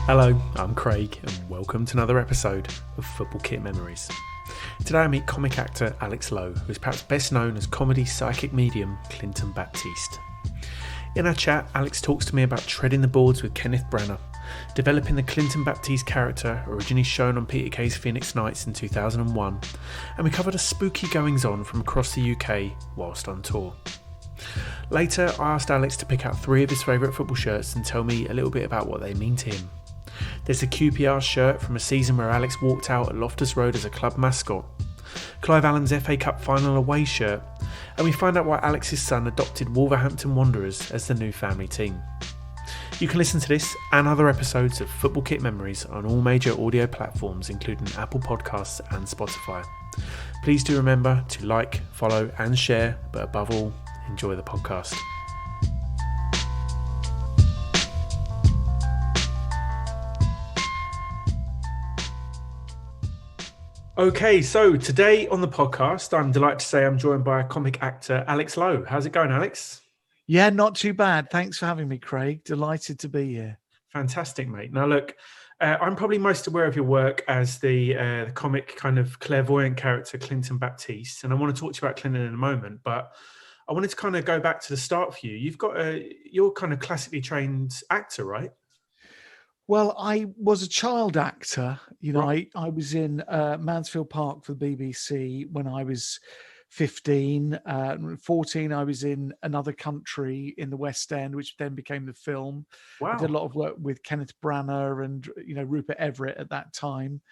Hello, I'm Craig and welcome to another episode of Football Kit Memories. Today I meet comic actor Alex Lowe, who is perhaps best known as comedy psychic medium Clinton Baptiste. In our chat, Alex talks to me about treading the boards with Kenneth Branagh, developing the Clinton Baptiste character originally shown on Peter Kay's Phoenix Nights in 2001, and we covered a spooky goings-on from across the UK whilst on tour. Later, I asked Alex to pick out 3 of his favourite football shirts and tell me a little bit about what they mean to him. There's a QPR shirt from a season where Alex walked out at Loftus Road as a club mascot, Clive Allen's FA Cup final away shirt, and we find out why Alex's son adopted Wolverhampton Wanderers as the new family team. You can listen to this and other episodes of Football Kit Memories on all major audio platforms including Apple Podcasts and Spotify. Please do remember to like, follow and share, but above all, enjoy the podcast. Okay, so today on the podcast, I'm delighted to say I'm joined by comic actor Alex Lowe. How's it going, Alex? Yeah, not too bad. Thanks for having me, Craig. Delighted to be here. Fantastic, mate. Now, look, I'm probably most aware of your work as the comic kind of clairvoyant character Clinton Baptiste, and I want to talk to you about Clinton in a moment, but I wanted to kind of go back to the start for you. You're kind of classically trained actor, right? Well, I was a child actor. Right. I was in Mansfield Park for the BBC when I was 15. 14, I was in Another Country in the West End, which then became the film. Wow. I did a lot of work with Kenneth Branagh and, Rupert Everett at that time.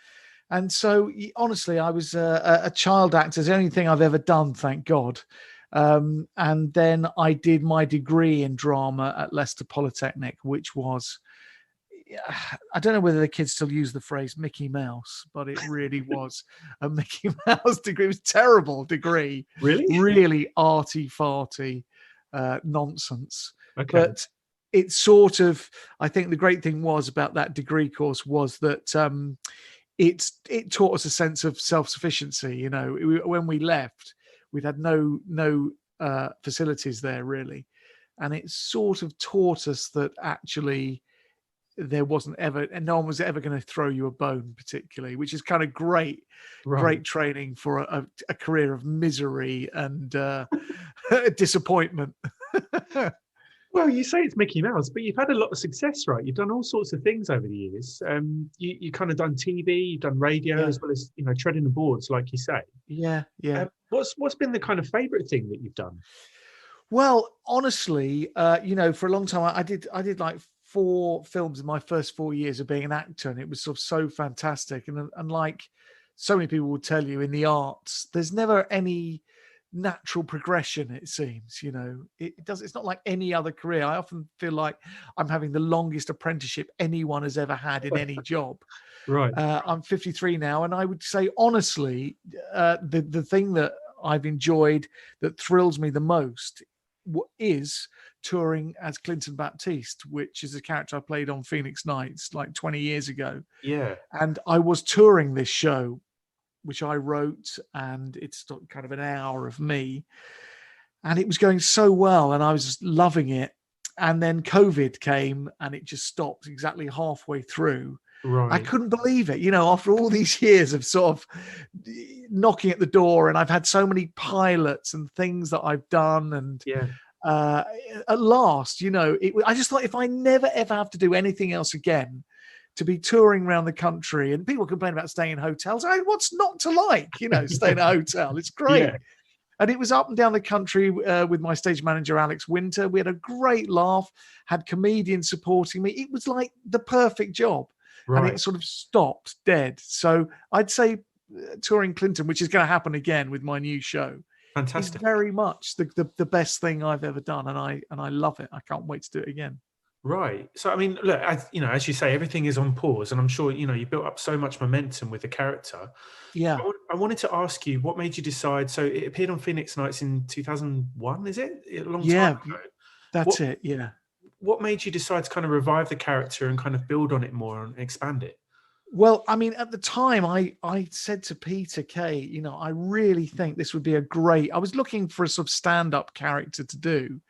And so, honestly, I was a child actor. It's the only thing I've ever done, thank God. And then I did my degree in drama at Leicester Polytechnic, which was... I don't know whether the kids still use the phrase Mickey Mouse, but it really was a Mickey Mouse degree. It was a terrible degree. Really? Really arty-farty nonsense. Okay. But it sort of, I think the great thing was about that degree course was that it taught us a sense of self-sufficiency. When we left, we'd had no facilities there really. And it sort of taught us that actually there wasn't ever, and no one was ever going to throw you a bone particularly, which is kind of great training for a career of misery and disappointment. Well, you say it's Mickey Mouse, but you've had a lot of success, right? You've done all sorts of things over the years. You kind of done TV, you've done radio, as well as treading the boards, like you say. Yeah. What's been the kind of favourite thing that you've done? Well, honestly, for a long time, I did like 4 films in my first 4 years of being an actor, and it was sort of so fantastic. And like so many people will tell you in the arts, there's never any natural progression. It seems, it's not like any other career. I often feel like I'm having the longest apprenticeship anyone has ever had in any job. Right. I'm 53 now, and I would say honestly, the thing that I've enjoyed that thrills me the most is touring as Clinton Baptiste, which is a character I played on Phoenix Nights like 20 years ago. Yeah. And I was touring this show, which I wrote, and it's kind of an hour of me. And it was going so well, and I was just loving it. And then COVID came, and it just stopped exactly halfway through. Right. I couldn't believe it, after all these years of sort of knocking at the door, and I've had so many pilots and things that I've done, and at last, I just thought if I never ever have to do anything else again, to be touring around the country, and people complain about staying in hotels. What's not to like, staying in a hotel? It's great. Yeah. And it was up and down the country with my stage manager, Alex Winter. We had a great laugh, had comedians supporting me. It was like the perfect job. Right. And it sort of stopped dead. So I'd say touring Clinton, which is going to happen again with my new show, fantastic, is very much the best thing I've ever done, and I love it. I can't wait to do it again. Right. So I mean, look, as you say, everything is on pause, and I'm sure you built up so much momentum with the character. Yeah. I wanted to ask you, what made you decide? So it appeared on Phoenix Nights in 2001, is it? A long time ago. That's it. Yeah. What made you decide to kind of revive the character and kind of build on it more and expand it? Well, I mean, at the time, I said to Peter Kay, I really think this would be I was looking for a sort of stand-up character to do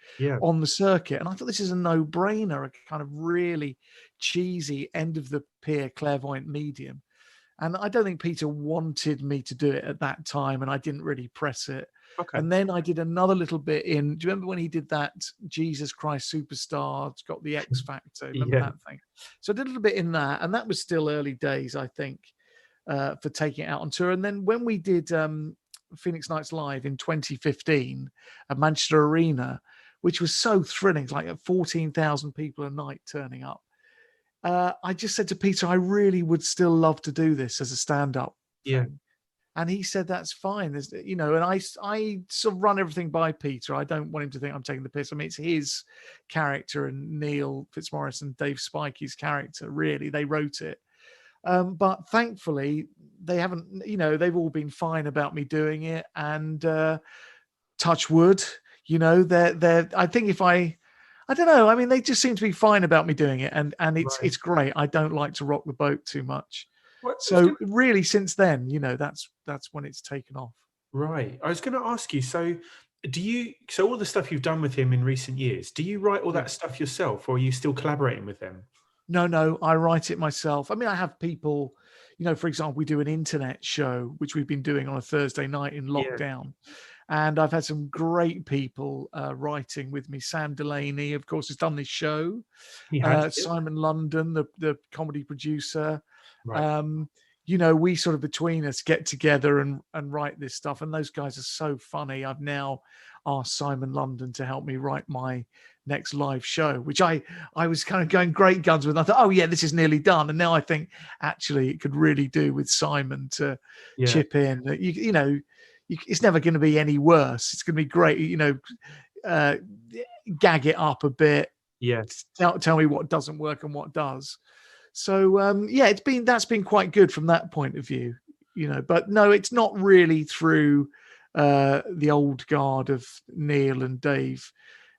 on the circuit. And I thought this is a no-brainer, a kind of really cheesy end of the pier clairvoyant medium. And I don't think Peter wanted me to do it at that time, and I didn't really press it. Okay. And then I did another little bit do you remember when he did that Jesus Christ Superstar? It's got the X Factor. Remember that thing? So I did a little bit in that, and that was still early days, I think, for taking it out on tour. And then when we did Phoenix Nights Live in 2015 at Manchester Arena, which was so thrilling, like 14,000 people a night turning up. I just said to Peter, I really would still love to do this as a stand-up thing. And he said, that's fine. There's, and I sort of run everything by Peter. I don't want him to think I'm taking the piss. I mean, it's his character and Neil Fitzmaurice and Dave Spikey's character, really. They wrote it. But thankfully, they haven't, they've all been fine about me doing it. And touch wood, they're I think if I don't know. I mean, they just seem to be fine about me doing it. And it's great. I don't like to rock the boat too much. So really, since then, that's when it's taken off. Right. I was going to ask you. So, so all the stuff you've done with him in recent years, do you write all that stuff yourself, or are you still collaborating with them? No, I write it myself. I mean, I have people. For example, we do an internet show, which we've been doing on a Thursday night in lockdown. And I've had some great people writing with me. Sam Delaney, of course, has done this show. Simon London, the comedy producer. Right. We sort of between us get together and write this stuff. And those guys are so funny. I've now asked Simon London to help me write my next live show, which I was kind of going great guns with. I thought, oh yeah, this is nearly done. And now I think actually it could really do with Simon to chip in. It's never going to be any worse. It's going to be great. Gag it up a bit. Yeah. Tell me what doesn't work and what does. So that's been quite good from that point of view, But no, it's not really through the old guard of Neil and Dave.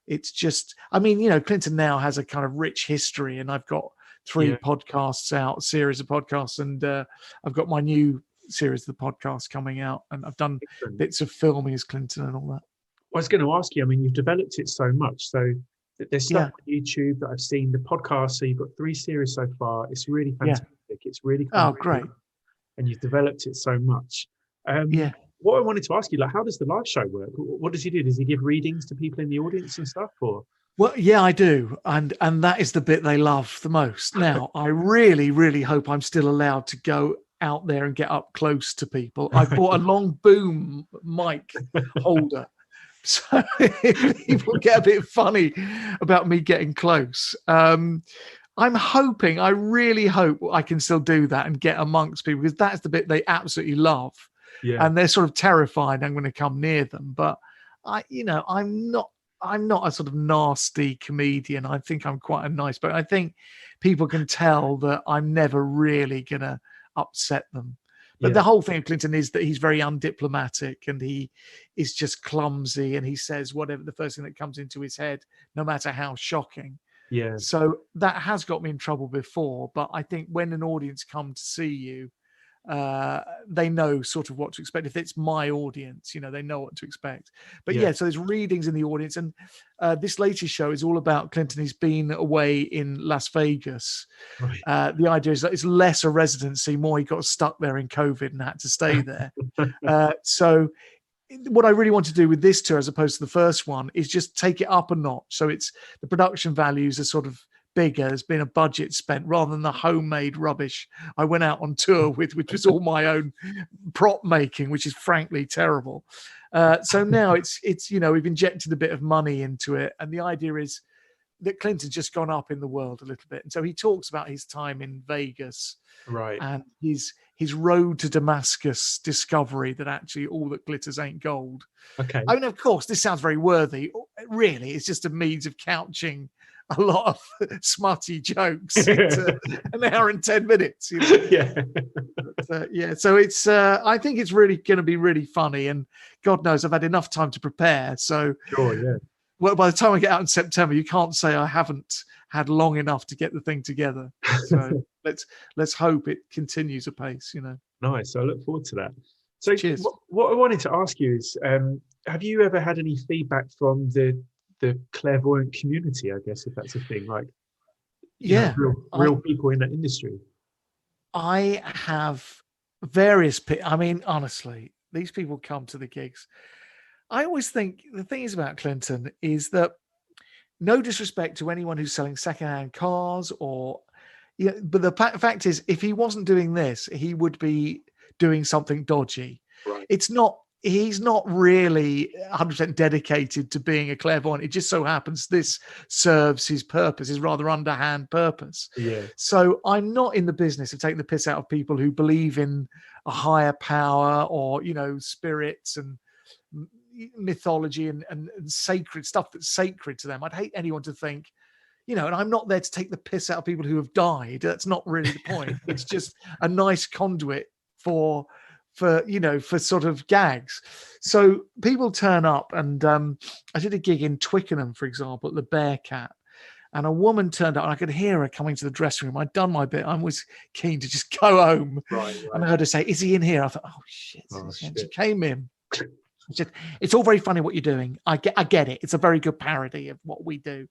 It's just, I mean, Clinton now has a kind of rich history, and I've got 3 podcasts out, series of podcasts, and I've got my new series of the podcast coming out, and I've done bits of filming as Clinton and all that. I was going to ask you, I mean, you've developed it so much, so there's stuff on YouTube that I've seen, the podcast, so you've got 3 series so far. It's really fantastic. It's really cool. Oh, great. And you've developed it so much. What I wanted to ask you, how does the live show work? What does he do? Does he give readings to people in the audience and stuff, or? Well, yeah, I do. And that is the bit they love the most. Now, I really, really hope I'm still allowed to go out there and get up close to people. I bought a long boom mic holder. So people get a bit funny about me getting close. I'm hoping, I really hope I can still do that and get amongst people, because that's the bit they absolutely love. Yeah. And they're sort of terrified I'm going to come near them. But I'm not a sort of nasty comedian. I think I'm quite a nice, but I think people can tell that I'm never really going to upset them. But the whole thing of Clinton is that he's very undiplomatic, and he is just clumsy, and he says whatever the first thing that comes into his head, no matter how shocking. Yeah. So that has got me in trouble before. But I think when an audience come to see you, they know sort of what to expect. If it's my audience, they know what to expect. But so there's readings in the audience, and this latest show is all about Clinton. He's been away in Las Vegas. Right. The idea is that it's less a residency, more he got stuck there in COVID and had to stay there. So what I really want to do with this tour, as opposed to the first one, is just take it up a notch. So it's the production values are sort of bigger. There's been a budget spent rather than the homemade rubbish I went out on tour with, which was all my own prop making, which is frankly terrible. So now it's we've injected a bit of money into it, and the idea is that Clinton's just gone up in the world a little bit, and so he talks about his time in Vegas, right, and his road to Damascus discovery that actually all that glitters ain't gold. Okay. I mean, of course, this sounds very worthy. Really, it's just a means of couching a lot of smutty jokes into an hour and 10 minutes. Yeah. But, so it's I think it's really going to be really funny, and God knows I've had enough time to prepare. So sure, yeah. Well, by the time I get out in September, you can't say I haven't had long enough to get the thing together. So let's hope it continues apace. Nice. I look forward to that. So cheers. What I wanted to ask you is, have you ever had any feedback from the clairvoyant community, I guess, if that's a thing? Like, real people in that industry. I have various. I mean, honestly, these people come to the gigs. I always think the thing is about Clinton is that, no disrespect to anyone who's selling secondhand cars but the fact is, if he wasn't doing this, he would be doing something dodgy. Right. He's not really 100% dedicated to being a clairvoyant. It just so happens this serves his purpose, his rather underhand purpose. Yeah. So I'm not in the business of taking the piss out of people who believe in a higher power or, spirits and mythology and sacred stuff that's sacred to them. I'd hate anyone to think, and I'm not there to take the piss out of people who have died. That's not really the point. It's just a nice conduit for sort of gags. So people turn up, and I did a gig in Twickenham, for example, at the Bearcat, and a woman turned up, and I could hear her coming to the dressing room. I'd done my bit. I was keen to just go home. Right. And I heard her say, "Is he in here?" I thought, "Oh shit!" And she came in. She said, "It's all very funny what you're doing. I get it. It's a very good parody of what we do."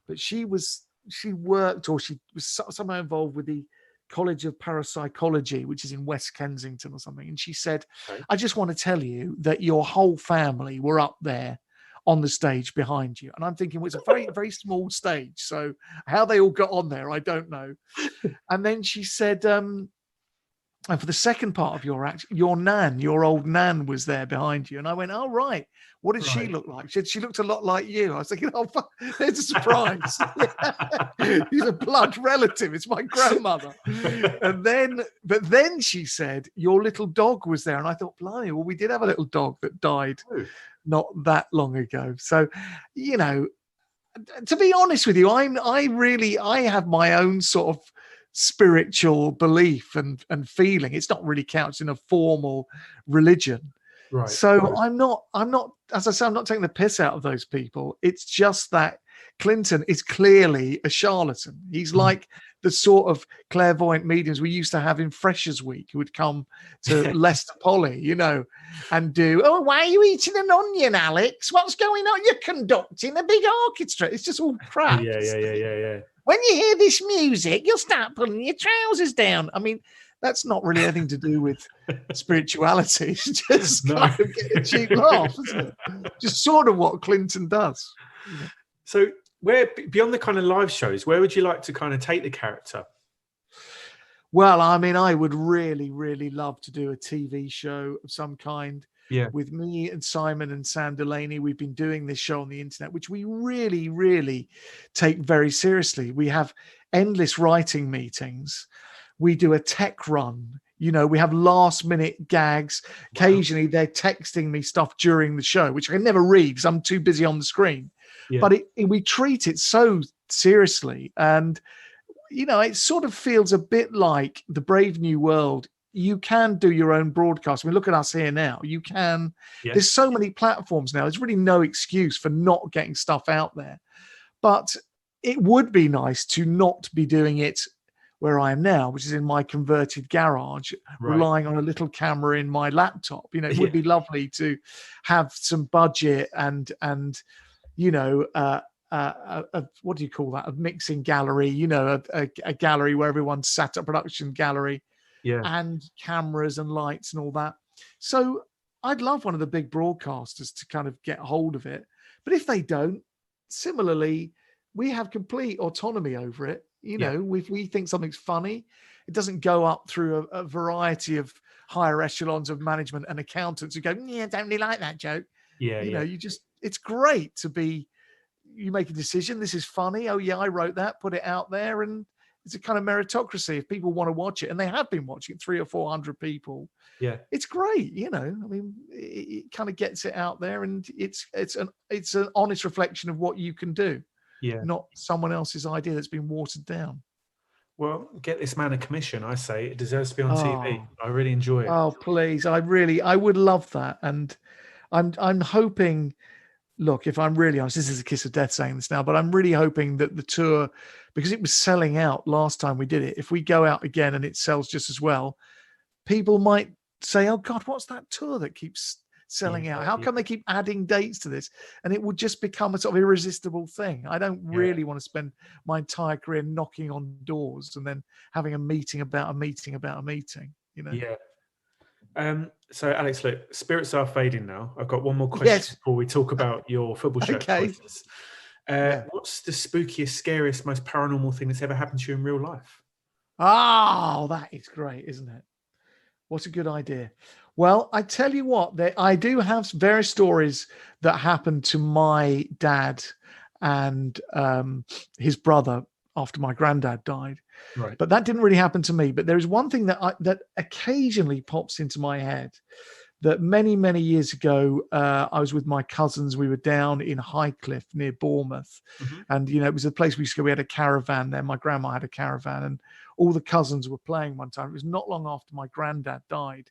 But she was somehow involved with the College of Parapsychology, which is in West Kensington or something. And she said, okay, "I just want to tell you that your whole family were up there on the stage behind you." And I'm thinking, well, it's a very, very small stage. So how they all got on there, I don't know. And then she said, and for the second part of your act, your old nan was there behind you. And I went, "Oh, right. What did she look like?" She said, "She looked a lot like you." I was thinking, "Oh, fuck, there's a surprise." He's a blood relative. It's my grandmother. But then she said, "Your little dog was there." And I thought, blimey, well, we did have a little dog that died not that long ago. So, to be honest with you, I have my own sort of spiritual belief and feeling. It's not really couched in a formal religion. Right. So I'm not, as I say, I'm not taking the piss out of those people. It's just that Clinton is clearly a charlatan. He's like the sort of clairvoyant mediums we used to have in Freshers Week, who would come to Leicester Poly, and do, "Oh, why are you eating an onion, Alex? What's going on? You're conducting a big orchestra." It's just all crap. Yeah. "When you hear this music, you'll start pulling your trousers down." I mean, that's not really anything to do with spirituality. It's just kind of get a cheap laugh, isn't it? Just sort of what Clinton does. So where, beyond the kind of live shows, where would you like to kind of take the character? Well, I mean, I would really, really love to do a TV show of some kind. Yeah. With me and Simon and Sam Delaney, we've been doing this show on the internet, which we really, really take very seriously. We have endless writing meetings. We do a tech run. We have last minute gags. Occasionally they're texting me stuff during the show, which I can never read because I'm too busy on the screen. Yeah. But we treat it so seriously. And, it sort of feels a bit like the Brave New World. You can do your own broadcast. I mean, look at us here now. You can. Yes. There's so many platforms now. There's really no excuse for not getting stuff out there. But it would be nice to not be doing it where I am now, which is in my converted garage, relying on a little camera in my laptop. It would be lovely to have some budget and what do you call that? A mixing gallery, a gallery where everyone's sat, a production gallery. Yeah. And cameras and lights and all that. So I'd love one of the big broadcasters to kind of get hold of it. But if they don't, similarly, we have complete autonomy over it. If we think something's funny, it doesn't go up through a variety of higher echelons of management and accountants who go, "Yeah, I don't really like that joke." It's great to be, you make a decision. This is funny. Oh yeah, I wrote that, put it out there. And it's a kind of meritocracy. If people want to watch it, and they have been watching it, 300 or 400 people. Yeah, it's great. I mean, it kind of gets it out there, and it's an honest reflection of what you can do. Yeah, not someone else's idea that's been watered down. Well, get this man a commission. I say it deserves to be on TV. I really enjoy it. Oh, please! I would love that, and I'm hoping. Look, if I'm really honest, this is a kiss of death saying this now, but I'm really hoping that the tour, because it was selling out last time we did it, if we go out again and it sells just as well, people might say, "Oh God, what's that tour that keeps selling out? How come they keep adding dates to this? And it would just become a sort of irresistible thing. I don't really want to spend my entire career knocking on doors and then having a meeting about a meeting about a meeting, Yeah. So Alex, look, spirits are fading now. I've got one more question before we talk about your football shirt choices. What's the spookiest, scariest, most paranormal thing that's ever happened to you in real life? Oh, that is great, isn't it? What a good idea. Well, I tell you what, I do have various stories that happened to my dad and his brother after my granddad died. Right. But that didn't really happen to me. But there is one thing that occasionally pops into my head. That many, many years ago, I was with my cousins. We were down in Highcliffe near Bournemouth. Mm-hmm. And, it was a place we used to go. We had a caravan there. My grandma had a caravan and all the cousins were playing one time. It was not long after my granddad died.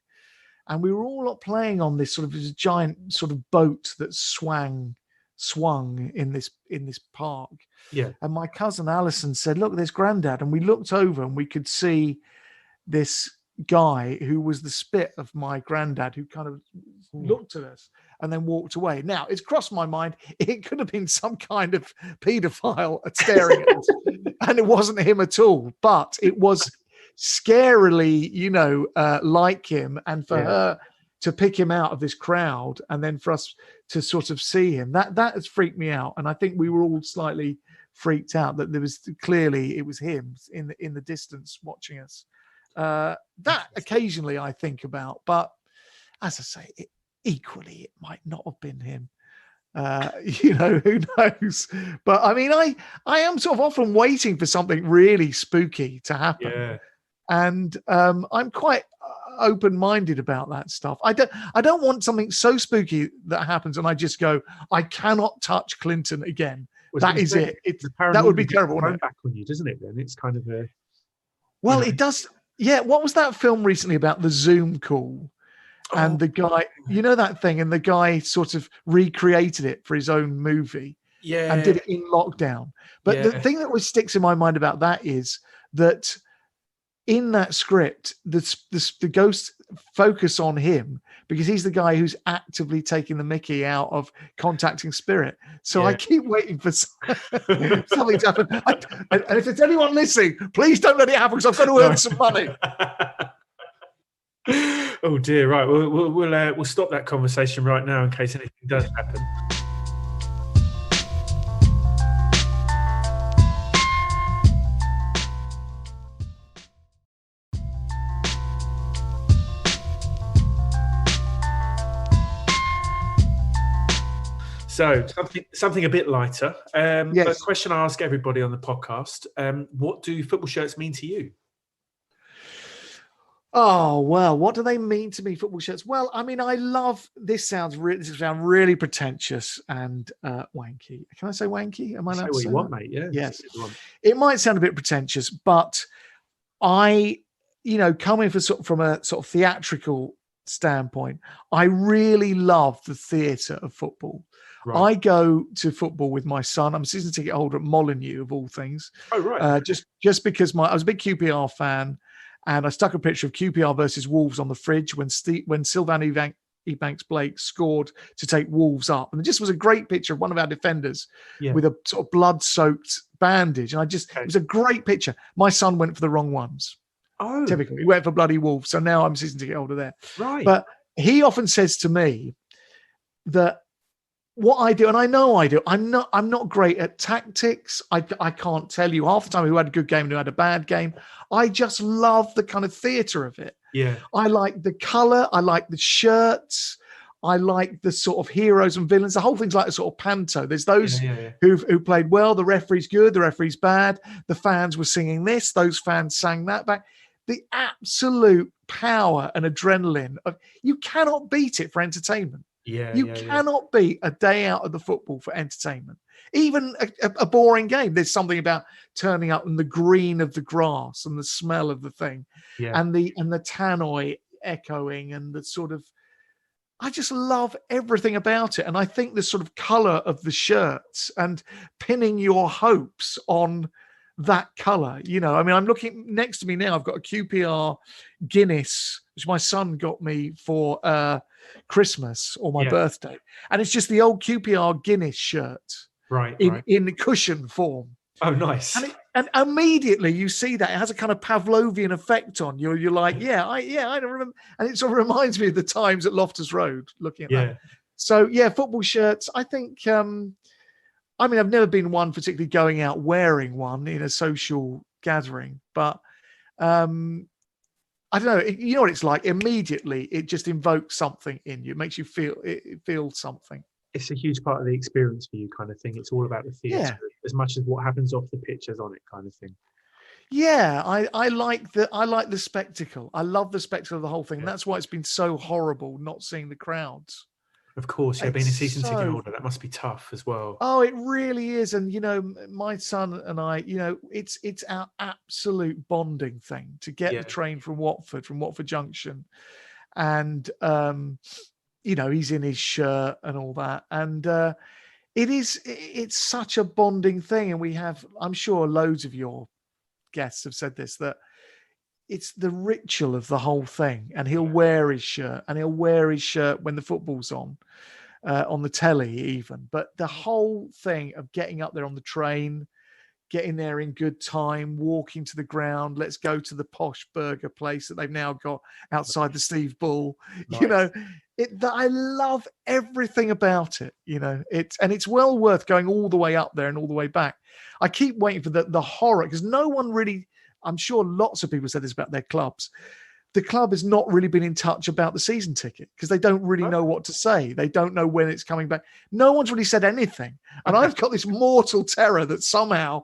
And we were all playing on this giant sort of boat that swung in this park. Yeah. And my cousin Alison said, "Look, there's Granddad." And we looked over and we could see this guy who was the spit of my granddad, who kind of looked at us and then walked away. Now, it's crossed my mind, it could have been some kind of paedophile staring at us. And it wasn't him at all, but it was scarily, like him. And for her to pick him out of this crowd and then for us to sort of see him, that has freaked me out. And I think we were all slightly freaked out that it was him in the distance watching us. That occasionally I think about, but as I say, equally it might not have been him. Who knows? But I mean, I am sort of often waiting for something really spooky to happen. Yeah. And I'm quite open-minded about that stuff. I don't want something so spooky that happens and I just go, I cannot touch Clinton again. That is it. That would be terrible. Back on you, doesn't it? Then it's kind of a. Well, it does. Yeah. What was that film recently about the Zoom call? And the guy, that thing, and the guy sort of recreated it for his own movie. Yeah. And did it in lockdown. But the thing that always sticks in my mind about that is that in that script, the ghosts focus on him because he's the guy who's actively taking the mickey out of contacting spirit. So I keep waiting for something to happen. And if there's anyone listening, please don't let it happen because I've got to earn some money. Oh dear! Right, we'll stop that conversation right now in case anything does happen. So something a bit lighter. A question I ask everybody on the podcast: what do football shirts mean to you? Oh, well, what do they mean to me, football shirts? Well, I mean, I love, this sounds really pretentious and wanky. Can I say wanky? Am I allowed to say what you want, mate? Yeah. Yes. It might sound a bit pretentious, but I, coming from a sort of theatrical standpoint, I really love the theatre of football. Right. I go to football with my son. I'm a season ticket holder at Molineux, of all things. Oh, right. Just because I was a big QPR fan. And I stuck a picture of QPR versus Wolves on the fridge when Sylvan Ebanks-Blake scored to take Wolves up. And it just was a great picture of one of our defenders with a sort of blood-soaked bandage. And it was a great picture. My son went for the wrong ones. Oh. Typically. He went for bloody Wolves. So now I'm a season ticket holder there. Right. But he often says to me that what I do, and I know I do, I'm not great at tactics. I can't tell you half the time who had a good game and who had a bad game. I just love the kind of theatre of it. Yeah. I like the colour. I like the shirts. I like the sort of heroes and villains. The whole thing's like a sort of panto. There's those who played well. The referee's good. The referee's bad. The fans were singing this. Those fans sang that back. The absolute power and adrenaline. You cannot beat it for entertainment. You cannot beat a day out of the football for entertainment. Even a boring game. There's something about turning up and the green of the grass and the smell of the thing, and the tannoy echoing and the sort of. I just love everything about it, and I think the sort of colour of the shirts and pinning your hopes on that colour. You know, I mean, I'm looking next to me now. I've got a QPR Guinness, which my son got me for Christmas or my birthday, and it's just the old QPR Guinness shirt, in the cushion form. Oh, nice. And immediately you see that it has a kind of Pavlovian effect on you. You're like, I don't remember. And it sort of reminds me of the times at Loftus Road looking at that. So football shirts, I think, I mean, I've never been one particularly going out wearing one in a social gathering, but I don't know. You know what it's like? Immediately, it just invokes something in you. It makes you feel something. It's a huge part of the experience for you, kind of thing. It's all about the theatre as much as what happens off the pitch as on it, kind of thing. Yeah, I like the spectacle. I love the spectacle of the whole thing. Yeah. That's why it's been so horrible not seeing the crowds. Of course, being a season ticket holder, that must be tough as well. Oh, it really is. And, you know, my son and I, you know, it's our absolute bonding thing to get the train from Watford Junction. And, you know, he's in his shirt and all that. And it's such a bonding thing. And we have, I'm sure loads of your guests have said this, that it's the ritual of the whole thing. And he'll wear his shirt, and he'll wear his shirt when the football's on the telly even. But the whole thing of getting up there on the train, getting there in good time, walking to the ground, let's go to the posh burger place that they've now got outside the Steve Bull. Nice. You know, I love everything about it. You know, it's well worth going all the way up there and all the way back. I keep waiting for the horror, because no one really, I'm sure lots of people said this about their clubs. The club has not really been in touch about the season ticket because they don't really know what to say. They don't know when it's coming back. No one's really said anything. And I've got this mortal terror that somehow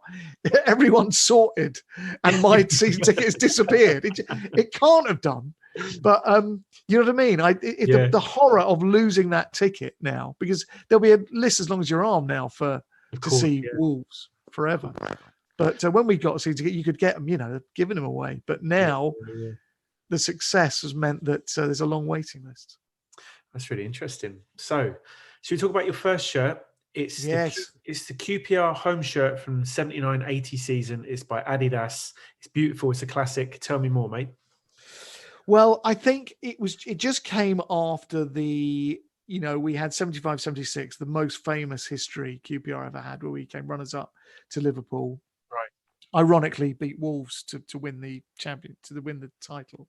everyone's sorted and my season ticket has disappeared. It can't have done. But you know what I mean? The horror of losing that ticket now, because there'll be a list as long as your arm now to see Wolves forever. But when we got a season ticket, you could get them, you know, giving them away. But now... the success has meant that there's a long waiting list. That's really interesting. So, should we talk about your first shirt? It's the QPR home shirt from the 79-80 season. It's by Adidas. It's beautiful. It's a classic. Tell me more, mate. Well, I think it just came after we had 75-76, the most famous history QPR ever had, where we came runners up to Liverpool. Ironically beat Wolves to win the win the title.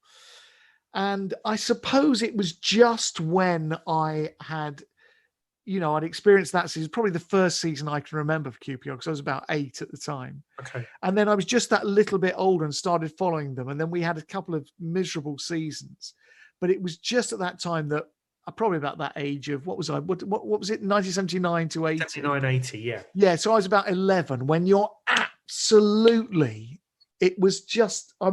And I suppose it was just when I had, you know, I'd experienced that season, probably the first season I can remember for QPR, because I was about 8 at the time. Okay. And then I was just that little bit older and started following them. And then we had a couple of miserable seasons. But it was just at that time that probably about that age of, what was I? What was it? 1979 to 80? 79-80, yeah. Yeah, so I was about 11 when you're absolutely, I was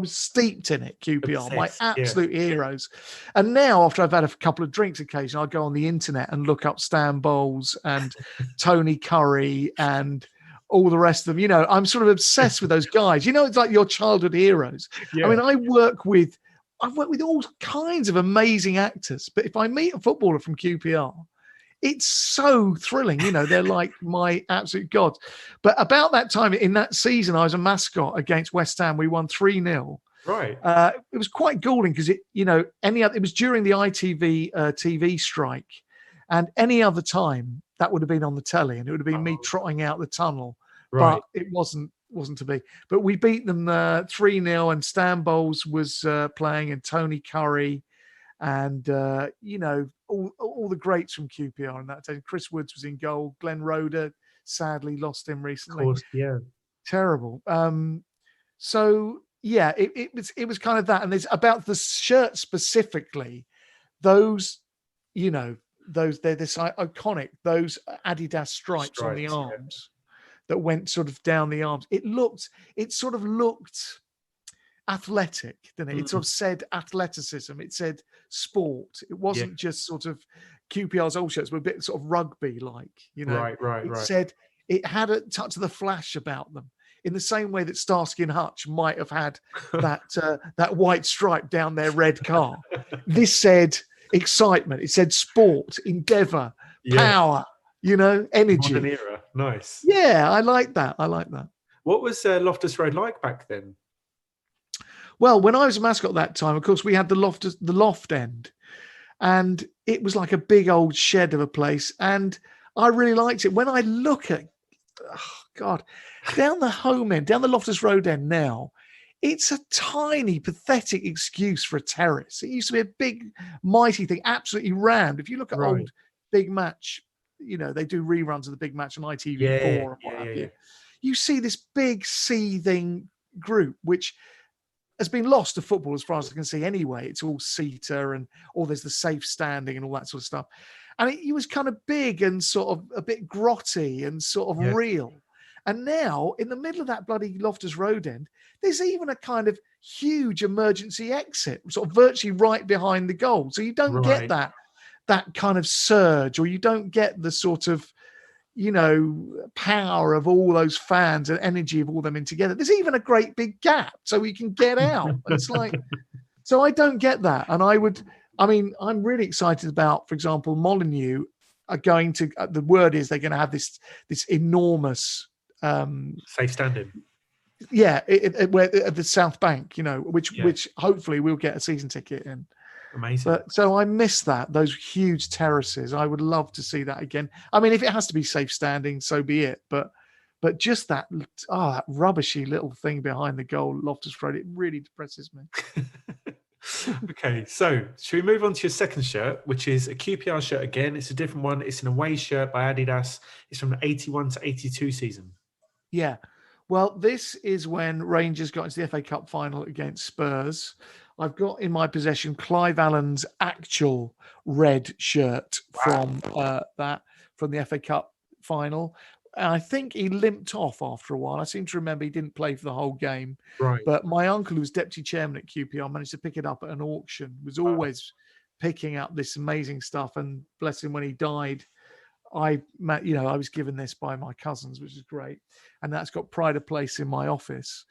steeped in it, QPR, my absolute heroes. And now, after I've had a couple of drinks occasionally, I'll go on the internet and look up Stan Bowles and Tony Curry and all the rest of them. You know, I'm sort of obsessed with those guys. You know, it's like your childhood heroes. Yeah. I mean, I've worked with all kinds of amazing actors, but if I meet a footballer from QPR, it's so thrilling. You know, they're like my absolute gods. But about that time in that season, I was a mascot against West Ham. We won 3-0. Right. It was quite galling because it was during the ITV TV strike, and any other time that would have been on the telly, and it would have been me trotting out the tunnel. Right. But it wasn't to be. But we beat them 3-0, and Stan Bowles was playing, and Tony Curry, and you know, all the greats from QPR in that time. Chris Woods was in goal. Glenn Roeder, sadly lost him recently. Of course, yeah. Terrible. So yeah, it was kind of that. And there's about the shirt specifically, those, you know, they're this iconic, those Adidas stripes on the arms that went sort of down the arms. It sort of looked athletic, didn't it? It sort of said athleticism. It said sport. It wasn't just sort of QPR's old shirts were a bit sort of rugby-like, you know. Right. It said it had a touch of the flash about them, in the same way that Starsky and Hutch might have had that white stripe down their red car. This said excitement. It said sport, endeavour, power, you know, energy. Modern era. Nice. Yeah, I like that. What was Loftus Road like back then? Well, when I was a mascot that time, of course, we had the loft end, and it was like a big old shed of a place, and I really liked it. When I look at, down the home end, down the Loftus Road end now, it's a tiny, pathetic excuse for a terrace. It used to be a big, mighty thing, absolutely rammed. If you look at old Big Match, they do reruns of the Big Match on ITV4 and what have you. You see this big seething group, which has been lost to football as far as I can see anyway. It's all seater there's the safe standing and all that sort of stuff. And it was kind of big and sort of a bit grotty and sort of real. And now, in the middle of that bloody Loftus Road end, there's even a kind of huge emergency exit, sort of virtually right behind the goal. So you don't get that kind of surge, or you don't get the sort of, power of all those fans and energy of all them in together. There's even a great big gap so we can get out. And it's like, so I don't get that. And I'm really excited about, for example, Molineux are going to, the word is they're going to have this enormous safe standing. Yeah, at the South Bank, which hopefully we'll get a season ticket in. Amazing. But so I miss those huge terraces. I would love to see that again. I mean, if it has to be safe standing, so be it. But just that rubbishy little thing behind the goal, Loftus Road, it really depresses me. Okay, so should we move on to your second shirt, which is a QPR shirt again? It's a different one. It's an away shirt by Adidas. It's from the 81 to 82 season. Yeah. Well, this is when Rangers got into the FA Cup final against Spurs. I've got in my possession Clive Allen's actual red shirt from the FA Cup final. And I think he limped off after a while. I seem to remember he didn't play for the whole game. Right. But my uncle, who was deputy chairman at QPR, managed to pick it up at an auction, was always picking up this amazing stuff. And bless him, when he died, I was given this by my cousins, which is great. And that's got pride of place in my office.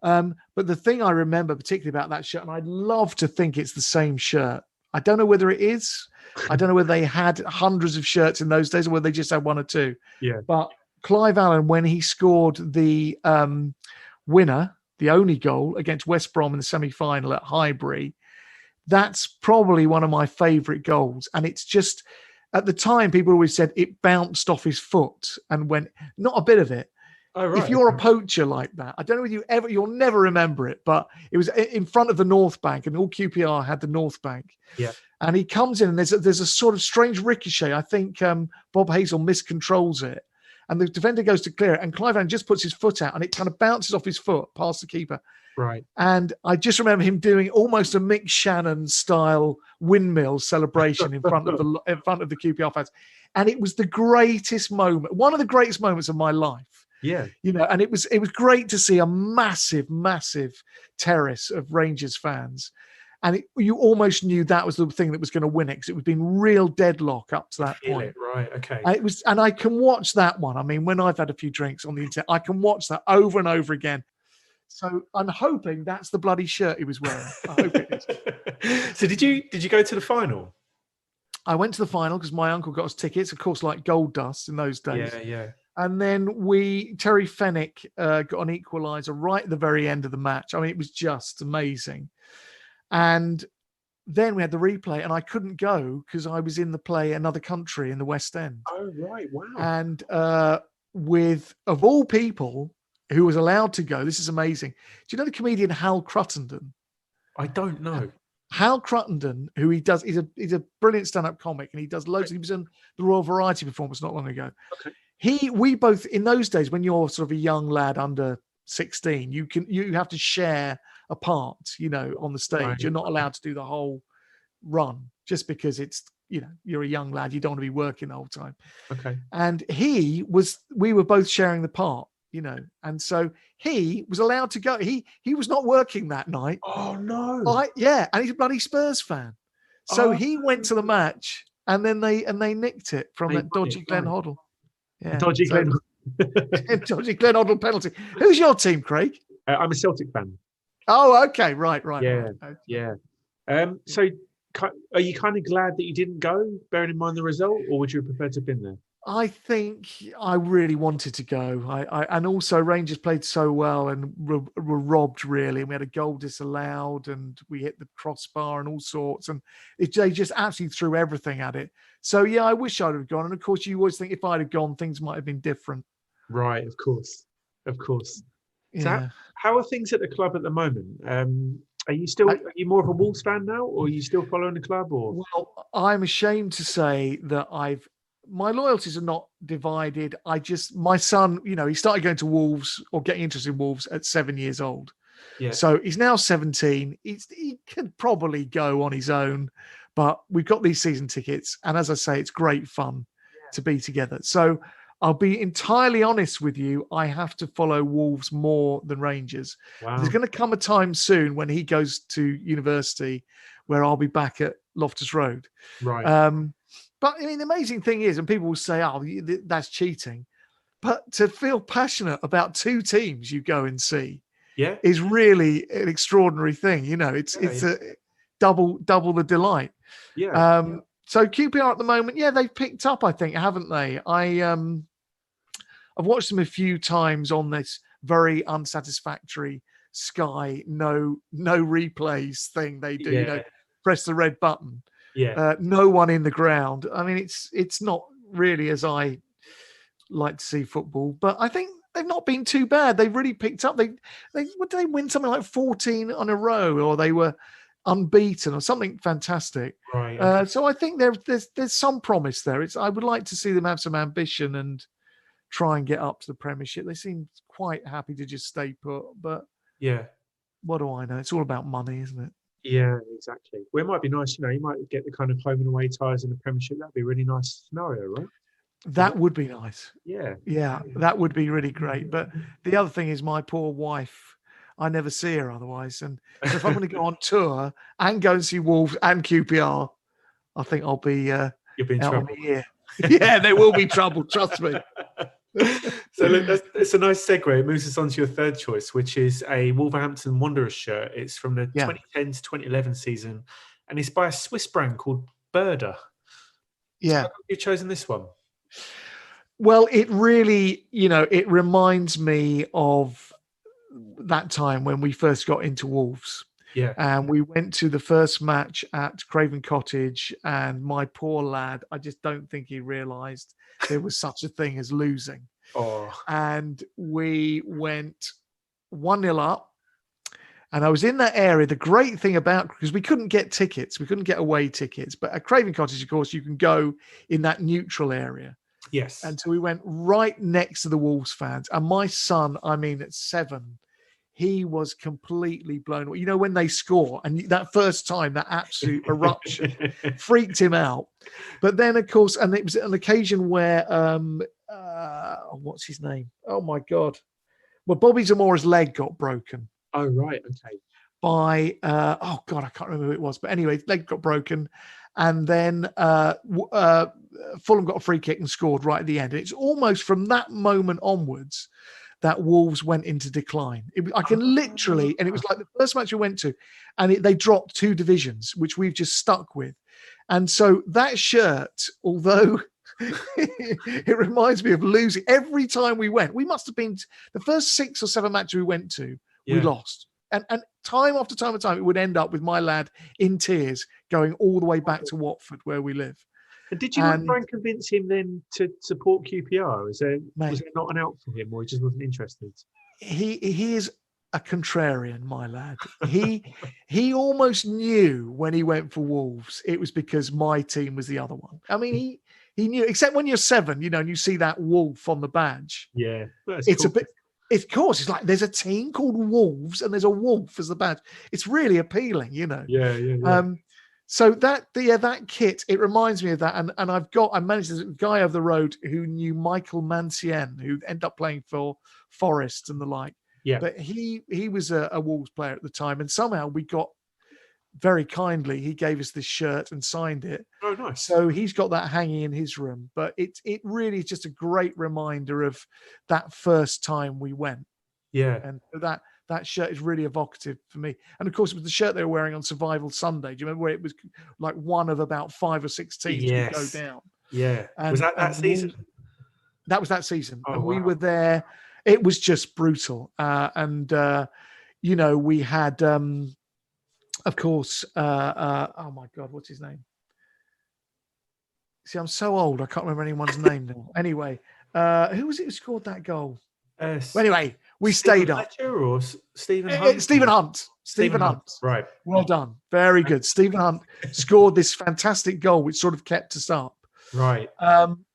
But the thing I remember particularly about that shirt, and I'd love to think it's the same shirt. I don't know whether it is. I don't know whether they had hundreds of shirts in those days or whether they just had one or two. Yeah. But Clive Allen, when he scored the winner, the only goal against West Brom in the semi-final at Highbury, that's probably one of my favourite goals. And it's just, at the time, people always said it bounced off his foot and went, not a bit of it. Oh, right. If you're a poacher like that, I don't know whether you'll never remember it, but it was in front of the North Bank, and all QPR had the North Bank. Yeah. And he comes in, and there's a sort of strange ricochet. I think Bob Hazel miscontrols it, and the defender goes to clear it, and Clive Allen just puts his foot out, and it kind of bounces off his foot past the keeper. Right. And I just remember him doing almost a Mick Shannon style windmill celebration in front of the QPR fans, and it was the greatest moment, one of the greatest moments of my life. Yeah. And it was great to see a massive, massive terrace of Rangers fans. And you almost knew that was the thing that was going to win it, because it was been real deadlock up to that point. Right, okay. And I can watch that one. I mean, when I've had a few drinks on the internet, I can watch that over and over again. So I'm hoping that's the bloody shirt he was wearing. I hope it is. So did you go to the final? I went to the final because my uncle got us tickets, of course, like gold dust in those days. Yeah. And then Terry Fenwick got an equaliser right at the very end of the match. I mean, it was just amazing. And then we had the replay, and I couldn't go because I was in the play Another Country in the West End. Oh, right. Wow. And of all people who was allowed to go, this is amazing. Do you know the comedian Hal Cruttenden? I don't know. Hal Cruttenden, who he's a brilliant stand-up comic, and he does loads. He was in the Royal Variety Performance not long ago. Okay. We both, in those days, when you're sort of a young lad under 16, you have to share a part, on the stage. Right. You're not allowed to do the whole run just because it's, you're a young lad. You don't want to be working the whole time. Okay. And we were both sharing the part, and so he was allowed to go. He was not working that night. Oh no. And he's a bloody Spurs fan. So he went to the match, and then they nicked it from that dodgy Glenn Hoddle. Yeah, dodgy Glenn Hoddle penalty. Who's your team, Craig? I'm a Celtic fan. Oh, okay, right. Yeah. So, are you kind of glad that you didn't go, bearing in mind the result, or would you have preferred to have been there? I think I really wanted to go. And also Rangers played so well and were robbed really. And we had a goal disallowed and we hit the crossbar and all sorts. And they just absolutely threw everything at it. So yeah, I wish I'd have gone. And of course, you always think if I'd have gone, things might have been different. Right, of course. Yeah. So how are things at the club at the moment? Are you more of a Wolves fan now, or are you still following the club? Or well, I'm ashamed to say that my loyalties are not divided. My son, he started going to Wolves or getting interested in Wolves at 7 years old. yeah, So he's now 17. He can probably go on his own, but we've got these season tickets. And as I say, it's great fun to be together. So I'll be entirely honest with you. I have to follow Wolves more than Rangers. wow. There's going to come a time soon when he goes to university where I'll be back at Loftus Road. Right. But I mean, the amazing thing is, and people will say, "Oh, that's cheating," but to feel passionate about two teams you go and see, is really an extraordinary thing. It's a double the delight. Yeah. So QPR at the moment, they've picked up, I think, haven't they? I've watched them a few times on this very unsatisfactory Sky no replays thing they do. Press the red button. No one in the ground. I mean, it's not really as I like to see football, but I think they've not been too bad. They've really picked up. They win something like 14 on a row, or they were unbeaten, or something fantastic. Right. Okay. So I think there's some promise there. I would like to see them have some ambition and try and get up to the Premiership. They seem quite happy to just stay put, but what do I know? It's all about money, isn't it? Yeah, exactly. Well, it might be nice, you might get the kind of home and away ties in the Premiership. That'd be a really nice scenario, right? That would be nice. Yeah, that would be really great. But the other thing is my poor wife, I never see her otherwise. And so if I'm going to go on tour and go and see Wolves and QPR, I think I'll be you'll be in out trouble. on the ear. Yeah, there will be trouble, trust me. So look, it's a nice segue. It moves us on to your third choice, which is a Wolverhampton Wanderers shirt. It's from the 2010 to 2011 season, and it's by a Swiss brand called Berda. Yeah. So you've chosen this one. Well, it really, it reminds me of that time when we first got into Wolves. Yeah. And we went to the first match at Craven Cottage, and my poor lad, I just don't think he realised there was such a thing as losing. Oh. And we went 1-0 up, and I was in that area. The great thing because we couldn't get tickets, we couldn't get away tickets, but at Craven Cottage, of course, you can go in that neutral area. Yes. And so we went right next to the Wolves fans, and my son, at 7, he was completely blown away. When they score, and that first time, that absolute eruption freaked him out. But then, of course, and it was an occasion where, what's his name? Oh, my God. Well, Bobby Zamora's leg got broken. Oh, right. Okay. By, I can't remember who it was. But anyway, leg got broken. And then Fulham got a free kick and scored right at the end. And it's almost from that moment onwards that Wolves went into decline. I can literally, and it was like the first match we went to, and they dropped 2 divisions, which we've just stuck with. And so that shirt, although it reminds me of losing every time we went, we must have been the first 6 or 7 matches we went to, we lost. And time after time and time, it would end up with my lad in tears going all the way back to Watford, where we live. And did you try and convince him then to support QPR? Was there not an out for him, or he just wasn't interested? He is a contrarian, my lad. He almost knew when he went for Wolves, it was because my team was the other one. I mean, he knew, except when you're 7, and you see that wolf on the badge. Yeah. It's cool. A bit, of course, it's like there's a team called Wolves and there's a wolf as the badge. It's really appealing, Yeah. So that kit, it reminds me of that. And I managed a guy over the road who knew Michael Mancien, who ended up playing for Forest and the like. Yeah. But he was a Wolves player at the time. And somehow we got, very kindly, he gave us this shirt and signed it. Oh, nice. So he's got that hanging in his room. But it really is just a great reminder of that first time we went. Yeah. And that shirt is really evocative for me. And of course, it was the shirt they were wearing on Survival Sunday. Do you remember where it was like one of about 5 or 6 teams to go down? Yeah. Was that season? That was that season. Oh, and we wow. were there. It was just brutal. You know, we had, of course, oh my God, what's his name? See, I'm so old, I can't remember anyone's name now. Anyway, who was it who scored that goal? Well, anyway, we stayed up. Fletcher or Stephen Hunt? Stephen Hunt. Stephen Hunt. Right. Well done. Very good. Stephen Hunt scored this fantastic goal, which sort of kept us up. Right.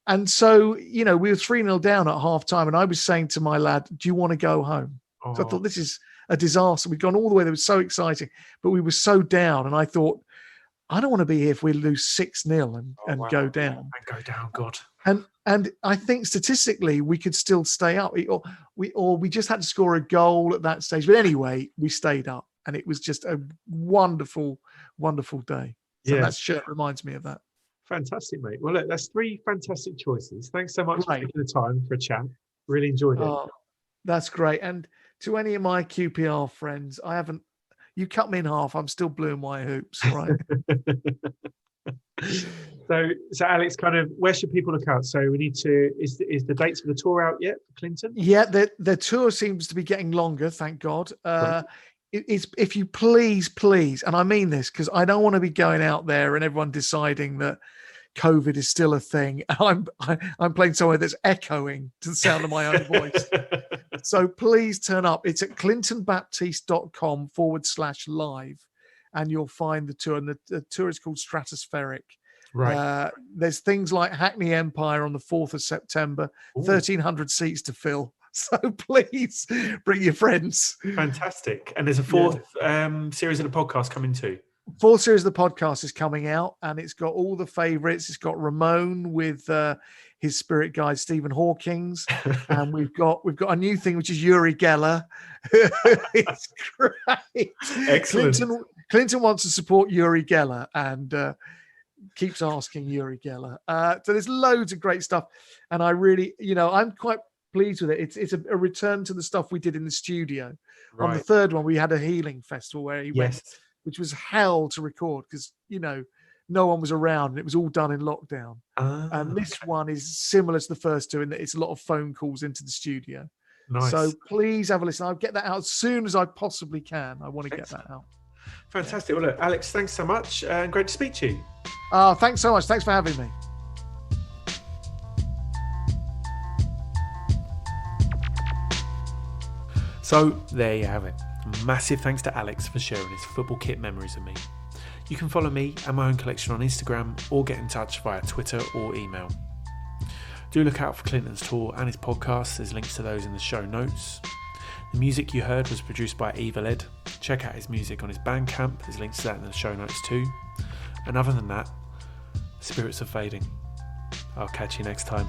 And so, you know, we were 3-0 down at half time. And I was saying to my lad, do you want to go home? Oh. So I thought, this is a disaster. We'd gone all the way. It was so exciting, but we were so down. And I thought, I don't want to be here if we lose 6-0 and go down. And go down, God. And I think statistically we could still stay up, or we just had to score a goal at that stage. But anyway, we stayed up, and it was just a wonderful, wonderful day. So that shirt reminds me of that. Fantastic, mate. Well, look, that's 3 fantastic choices. Thanks so much for taking the time for a chat. Really enjoyed it. Oh, that's great. And to any of my QPR friends, you cut me in half. I'm still blue and white hoops, right? So Alex, kind of, where should people look out? So we need to, is the dates for the tour out yet for Clinton? Yeah, the tour seems to be getting longer, thank God. If you please, and I mean this because I don't want to be going out there and everyone deciding that COVID is still a thing. I'm playing somewhere that's echoing to the sound of my own voice. So please turn up. It's at clintonbaptiste.com/live, and you'll find the tour. And the tour is called Stratospheric. Right. There's things like Hackney Empire on the 4th of September, 1,300 seats to fill. So please bring your friends. Fantastic. And there's a 4th series of the podcast coming too. 4th series of the podcast is coming out, and it's got all the favourites. It's got Ramon with his spirit guide Stephen Hawkins, and we've got a new thing which is Uri Geller. It's great. Excellent. Clinton wants to support Uri Geller and keeps asking Uri Geller. So there's loads of great stuff, and I really, I'm quite pleased with it. It's a return to the stuff we did in the studio. Right. On the 3rd one, we had a healing festival where he went, which was hell to record because, no one was around and it was all done in lockdown. And this one is similar to the first 2 in that it's a lot of phone calls into the studio. Nice. So please have a listen. I'll get that out as soon as I possibly can. I want to get that out. Fantastic. Well, look, Alex, thanks so much and great to speak to you. Thanks so much. Thanks for having me. So there you have it. Massive thanks to Alex for sharing his football kit memories with me. You can follow me and my own collection on Instagram or get in touch via Twitter or email. Do look out for Clinton's tour and his podcast. There's links to those in the show notes. The music you heard was produced by Eva Led. Check out his music on his Bandcamp. There's links to that in the show notes too. And other than that, spirits are fading. I'll catch you next time.